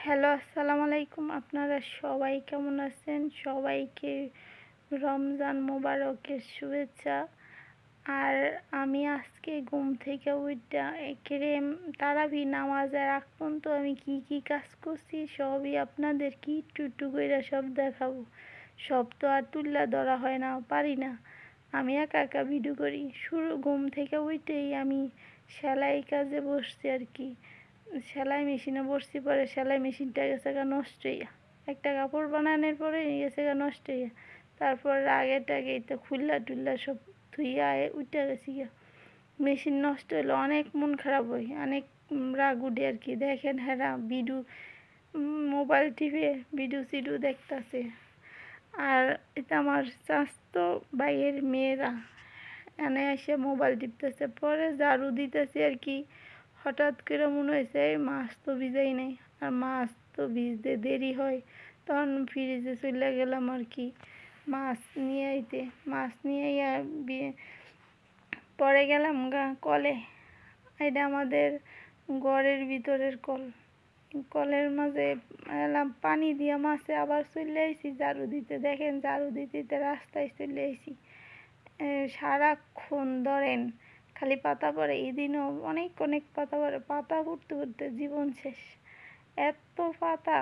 Hello, আসসালামু আলাইকুম। আপনারা সবাই কেমন আছেন? সবাইকে রমজান মোবারকের শুভেচ্ছা। আর আমি আজকে ঘুম থেকে উইঠা একেরে তারাবি নামাজের আগ পর্যন্ত আমি কি কাজ করছি সবই আপনাদেরকে একটু একটু কইরা সব দেখাবো। সব তো আর তুল্যা ধরা হয় না, পারি না। আমি একা একা ভিডিও করি। ঘুম থেকে উঠেই আমি সেলাই কাজে বসছি আর কি। সেলাই মেশিনে বসছি, পরে সেলাই মেশিনটা গেছে গা নষ্ট হইয়া। একটা কাপড় বানানোর পরে গেছে গা নষ্ট হইয়া। তারপর আগেটাকে তো খুললা টুল্লা সব ধুইয়া উঠে গেছি গা। মেশিন নষ্ট হইলো, অনেক মন খারাপ হয়, অনেক রাগ উঠে আর কি। দেখেন হেরা ভিডিও মোবাইল টিপে ভিডিও সিডিও দেখতেছে। আর এটা আমার চাচাতো ভাইয়ের মেয়েরা এনে এসে মোবাইল টিপতেছে, পরে ঝাড়ু দিতেছে আর কি। হঠাৎ করে মনে হয়েছে এই মাছ তো ভিজাই নাই, আর মাছ তো ভিজতে দেরি হয়। তখন ফ্রিজে চলে গেলাম আর কি মাছ নিয়ে আইতে। মাছ নিয়ে পরে গেলাম গা কলে। এটা আমাদের ঘরের ভিতরের কল। কলের মাঝে এলাম পানি দিয়ে মাছে আবার চলে আইছি ঝাড়ু দিতে। দেখেন ঝাড়ু দিতে দিতে রাস্তায় চলে আইছি। সারাক্ষণ ধরেন খালি পাতা পড়ে। এদিনও অনেক অনেক পাতা পড়ে। পাতা পড়তে পড়তে জীবন শেষ। এত পাতা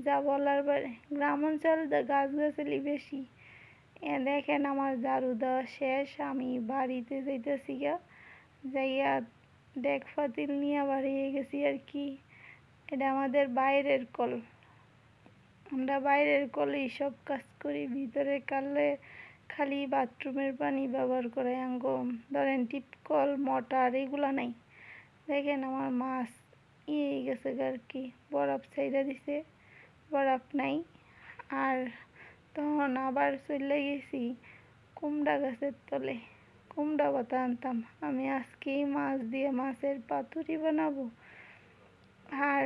যা বলার বাইরে। গ্রাম অঞ্চল গাছগাছালি বেশি। দেখেন আমার ঝাড়ু দেওয়া শেষ, আমি বাড়িতে যাইতেছি গা। যাইয়া ডেক পাতিল নিয়ে বাড়িয়ে গেছি আর কি। এটা আমাদের বাইরের কল। আমরা বাইরের কলেই সব কাজ করি। ভিতরে কালে খালি বাথরুমের পানি ব্যবহার করে ধরেন টিপকল মোটর এগুলো নাই। দেখেন আমার মাছ গেছে আর কি, বরফ ছাইড়া দিছে, বরফ নাই। আর তখন আবার চলে গেছি কুমড়া গাছের তলে কুমড়া পাতা আনতাম। আমি আজকেই মাছ দিয়ে মাছের পাতুরি বানাবো। আর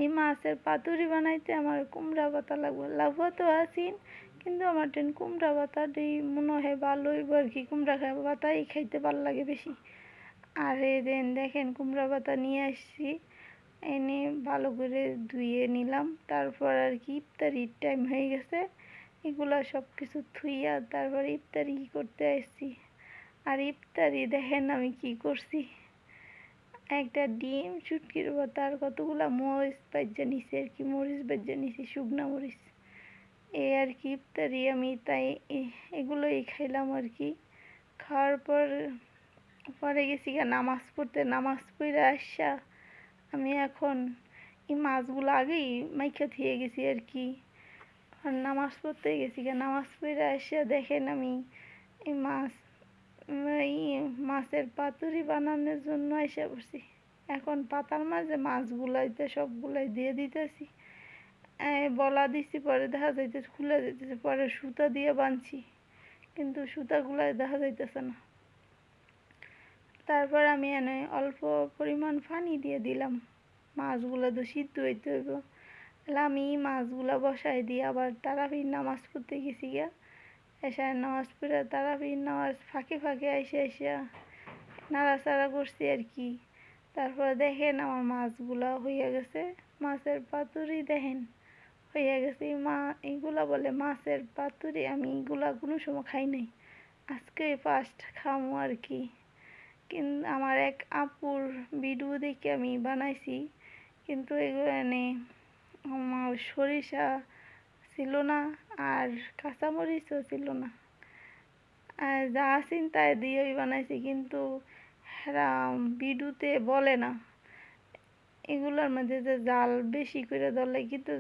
এই মাছের পাতুরি বানাইতে আমার কুমড়া পাতা লাগবে। লাগবো তো আছেন, কিন্তু আমার কুমড়া পাতাটাই মনে হয় ভালো হইব আর কি। কুমড়া পাতাই খাইতে ভালো লাগে বেশি। আর দেখেন কুমড়া পাতা নিয়ে আসছি, এনে ভালো করে ধুয়ে নিলাম। তারপর আর কি ইফতারির টাইম হয়ে গেছে, এগুলা সব কিছু থুইয়া তারপর ইফতারি করতে আসছি। আর ইফতারি দেখেন আমি কি করছি। একটা ডিম, শুটকির ভর্তা, আর কতগুলা মরিচ ভাজা নিছি আর কি। মরিচ ভাজা নিছি, শুকনা মরিচ। এই আর কি ইফতারি আমি তাই এগুলোই খাইলাম আর কি। খাওয়ার পর পরে গেছি গা নামাজ পড়তে। নামাজ পড়ে আসা আমি এখন এই মাছগুলো আগেই মাইখা থুয়ে গেছি আর কি। আর নামাজ পড়তে গেছি গা। নামাজ পড়ে আসা দেখেন আমি এই মাছের পাতুরি বানানোর জন্য এসে পড়ছি। এখন পাতার মাঝে মাছগুলাইতে সবগুলাই দিয়ে দিতেছি। বলা দিছি, পরে দেখা যাইতেছে খুলে যাইতেছে। পরে সুতা দিয়ে বাঁধছি, কিন্তু সুতাগুলাই দেখা যাইতেছে না। তারপর আমি এনে অল্প পরিমাণ পানি দিয়ে দিলাম। মাছগুলো তো সিদ্ধ হইতে হইব। আমি মাছগুলো বসাই দিয়ে আবার তারাবির নামাজ পড়তে গেছি গিয়া। এসার নামাজ পড়ে তারাবির নামাজ ফাঁকে ফাঁকে এসে নাড়াচাড়া করছি আর কি। তারপর দেখেন আমার মাছগুলো হইয়া গেছে। মাছের পাতুরি দেখেন হইয়া গেছে। এইগুলা বলে মাছের পাতুরি। আমি এইগুলা কোনো সময় খাই নাই, আজকে ফার্স্ট খামো আর কি। কিন্তু আমার এক আপুর ভিডিও দেখে আমি বানাইছি, কিন্তু এগুলো আমার সরিষা ছিল না, আর কাঁচামরিচও ছিল না। যা আছেন তাই দিয়েই বানাইছি, কিন্তু ভিডিওতে বলে না এগুলোর মধ্যে যে জাল বেশি করে ধরলে কিন্তু